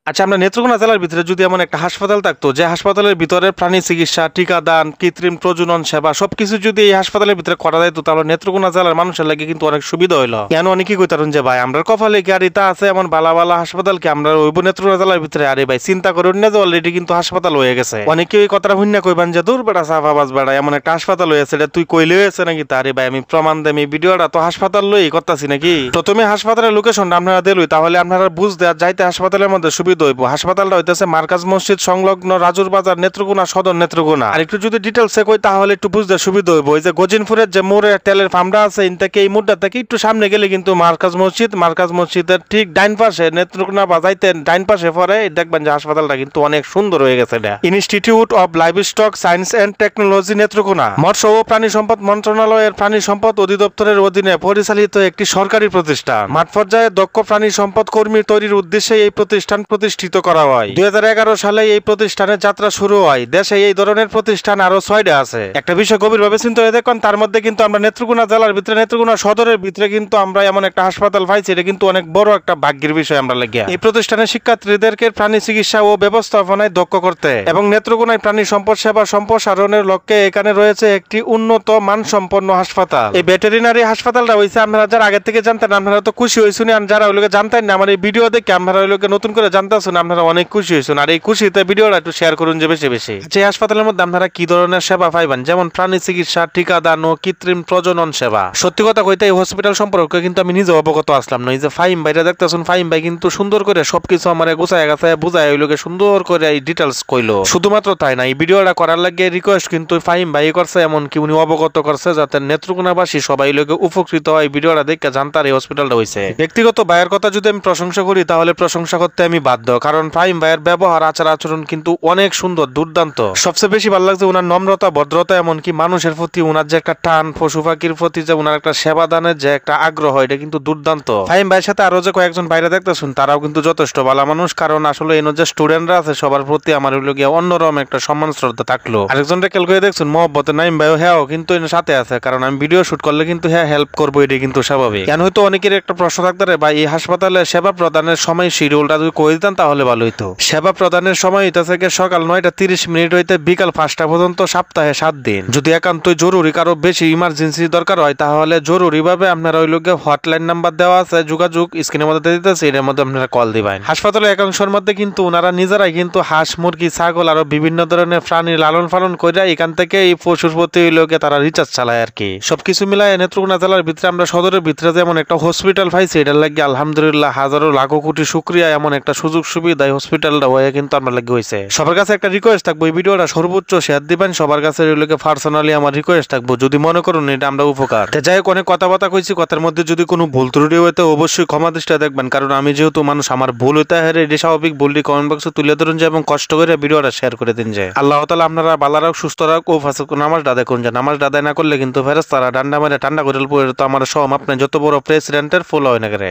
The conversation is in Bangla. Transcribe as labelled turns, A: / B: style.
A: আচ্ছা, আমরা নেত্রকোনা জেলার ভিতরে যদি এমন একটা হাসপাতাল থাকতো যে হাসপাতালের ভিতরে প্রাণী চিকিৎসা, টিকাদান, কৃত্রিম প্রজনন সেবা সবকিছু যদি এই হাসপাতালের ভিতরে করা যেত, তাহলে নেত্রকোনা জেলার মানুষের লাগে কিন্তু অনেক সুবিধা হইলো। কেন অনেকেই কইতারুন যে ভাই আমরা কপালে কি আর ইতা আছে এমন বালা বালা হাসপাতাল কি আমরা ওইব নেত্রকোনা জেলার ভিতরে? আরে ভাই চিন্তা করুন না যে অলরেডি কিন্তু হাসপাতাল হয়ে গেছে। অনেকে ওই কথাটা শুনে কইবেন যে দূর বেটা সাফাবাজ বেটা, এমন একটা হাসপাতাল হয়েছে এটা তুই কইলে হয়েছে নাকি? তারে ভাই আমি প্রমাণ দেম, এই ভিডিওটা তো হাসপাতাল লই করতাছি নাকি। প্রথমে হাসপাতালের লোকেশনটা আপনারা দিলই, তাহলে আপনারা বুঝতে আর যাইতে হাসপাতালের মধ্যে সুবিধা হইব। হাসপাতাল হইতেছে মার্কাজ মসজিদ সংলগ্ন রাজুর বাজার, নেত্রকোনা সদর, নেত্রকোনা। আর একটু যদি ডিটেলসে কই তাহলে একটু বুঝতে সুবিধা হইব। ওই যে গজিনপুরের যে মোড়ে তেলের ফার্মটা আছে, ইন থেকে এই মোড়টা থেকে একটু সামনে গেলে কিন্তু মার্কাজ মসজিদ, মার্কাজ মসজিদের ঠিক ডাইন পাশে নেত্রকোনা বাজাইতে ডাইন পাশে পরে দেখবেন যে হাসপাতালটা কিন্তু অনেক সুন্দর হয়ে গেছে। এটা institute of livestock science and technology Netrokona মৎস্য ও প্রাণী সম্পদ মন্ত্রণালয়ের প্রাণী সম্পদ অধিদপ্তরের অধীনে পরিচালিত একটি সরকারি প্রতিষ্ঠান। মাঠ পর্যায়ে দক্ষ প্রাণী সম্পদ কর্মী তৈরির উদ্দেশ্যে এই প্রতিষ্ঠান প্রতিষ্ঠিত করা হয়। 2011 সালে এই প্রতিষ্ঠানের যাত্রা শুরু হয়। দেশে এই ধরনের প্রতিষ্ঠান আরো 6টা আছে। একটা বিষয় গভীরভাবে চিন্তা করে দেখুন, তার মধ্যে কিন্তু আমরা নেত্রকোনা জেলার ভিতরে, নেত্রকোনা সদরের ভিতরে কিন্তু আমরা এমন একটা হাসপাতাল পাইছি, এটা কিন্তু অনেক বড় একটা ভাগ্যের বিষয় আমরা লাগিয়া। এই প্রতিষ্ঠানের শিক্ষার্থীদেরকে প্রাণী চিকিৎসা ও ব্যবস্থাপনায় দক্ষ করতে এবং নেত্রকোনায় প্রাণী সম্পদ সেবা সম্প্রসারণের লক্ষ্যে এখানে রয়েছে একটি উন্নত মানসম্পন্ন হাসপাতাল। এই ভেটেরিনারি হাসপাতালটা হইছে, আপনারা যারা আগে থেকে জানতেন আপনারা তো খুশি হয়েছেন, আর যারা ওইগুলো জানতেন না আমার এই ভিডিও দেখে আপনারা ওইগুলোকে নতুন করে জানতেছেন আপনারা অনেক খুশি হয়েছেন। আর এই খুশিতে ভিডিওটা একটু শেয়ার করুন যে বেশি বেশি। যে হাসপাতালের মধ্যে আপনারা কি ধরনের সেবা পাইবেন, যেমন প্রাণী চিকিৎসা, টিকাদান ও কৃত্রিম প্রজনন সেবা। সত্যি কথা কইতে এই হসপিটাল সম্পর্কে কিন্তু আমি নিজে অবগত আসলাম না। এই যে ফাহিম ভাইরা দেখতেছেন, ফাহিম ভাই কিন্তু সুন্দর করে সবকিছু আমার গোছায় গাছায় বুঝায় ওইগুলোকে সুন্দর করে এই ডিটেলস কইলো। শুধুমাত্র তাই না, এই ভিডিওটা করার লাগে রিকোয়েস্ট কিন্তু ফাহিম ভাই করছে, এমন কি উনি অবগত করছে যাতে নেত্রকোনাবাসী সবাই লোকে উপকৃত হয়। ভিডিওটা দেখে জানতার এই হসপিটালটা হইছে। ব্যক্তিগত ভাইয়ের কথা যদি আমি প্রশংসা করি তাহলে প্রশংসা করতে আমি বাধ্য, কারণ ফাহিম ভাইয়ের ব্যবহার আচার আচরণ কিন্তু অনেক সুন্দর, দুর্দান্ত। সবচেয়ে বেশি ভালো লাগছে ওনার নম্রতা, ভদ্রতা, এমনকি মানুষের প্রতি ওনার যে একটা টান, পশু পাখির প্রতি যে ওনার একটা সেবা দানের যে একটা আগ্রহ, এটা কিন্তু দুর্দান্ত। ফাহিম ভাইয়ের সাথে আরো যে কয়েকজন বাইরে দেখতেছেন তারাও কিন্তু যথেষ্ট ভালো মানুষ, কারণ আসলে এর যে স্টুডেন্টরা আছে সবার প্রতি আমার হইল গিয়ে অন্যরকম একটা সম্মান শ্রদ্ধা থাকলো। আরেকজনটা খেয়াল করে দেখছেন মহব্বতে নাইম ভাইও, হ্যাঁ কিন্তু এর সাথে আছে, কারণ আমি ভিডিও শুট করলে কিন্তু হ্যাঁ হেল্প করবো, এটা কিন্তু স্বাভাবিক। কেন হয়তো অনেকের একটা প্রশ্ন থাকতে পারে, ভাই এই হাসপাতালে সেবা প্রদানের সময় শিডিউলটা যদি কই দিতেন তাহলে ভালো হইতো। সেবা প্রদানের সময় এটা থেকে সকাল 9:30 হইতে বিকাল 5টা পর্যন্ত, সপ্তাহে 7 দিন। যদি একান্তই জরুরি কারো বেশি ইমার্জেন্সি দরকার হয় তাহলে জরুরি ভাবে আপনারা ওই লোকে হটলাইন নাম্বার দেওয়া আছে, যোগাযোগ স্ক্রিনের মধ্যে দিতেছে, এর মধ্যে আপনারা কল দিবেন। হাসপাতালের একাংশের মধ্যে কিন্তু ওনারা নিজেরাই কিন্তু হাঁস, মুরগি, ছাগল আরো বিভিন্ন ধরনের প্রাণী লালন পালন করে এখান থেকে এই পশুর প্রতি ওই লোকে তারা রিচার্জ চালায় আর কি। সবকিছু মিলায় নেত্রকোনা জেলার ভিতরে আমরা সদরের ভিতরে যেমন একটা হসপিটাল পাইছি, এটার লাগে আলহামদুলিল্লাহ হাজারো লাখো কোটি শুকরিয়া। এমন একটা সুযোগ সুবিধা এই হসপিটালটা হয়ে কিন্তু আমার লাগে হয়েছে। সবার কাছে একটা রিকোয়েস্ট থাকবো, এই ভিডিওটা সর্বোচ্চ শেয়ার দিবেন। সবার কাছে পার্সোনালি আমার রিকোয়েস্ট থাকবো, যদি মনে করুন এটা আমরা উপকার। যাই হোক, অনেক কথাবার্তা কইছি, কথার মধ্যে যদি কোনো ভুল ত্রুটি হইতে অবশ্যই ক্ষমা দৃষ্টিতে দেখবেন, কারণ আমি যেহেতু মানুষ, আমার ভুল হইতে হারে এটি স্বাভাবিক। ভুলটি কমেন্ট বক্সে তুলে ধরুন যে এবং কষ্ট করে ভিডিওটা শেয়ার করে দিন। যে আল্লাহ তাআলা আপনারা ভালো রাখ, সুস্থ রাখ ও ফাসিক নামাজ আদায় করুন। যে নামাজ আদায় না করলে কিন্তু ফেরেশতারা ডান্ডা মেরে ঠান্ডা করে পড়ে তো আমার সব আপনি যত বড় প্রেসিডেন্টের ফলো হয় না করে।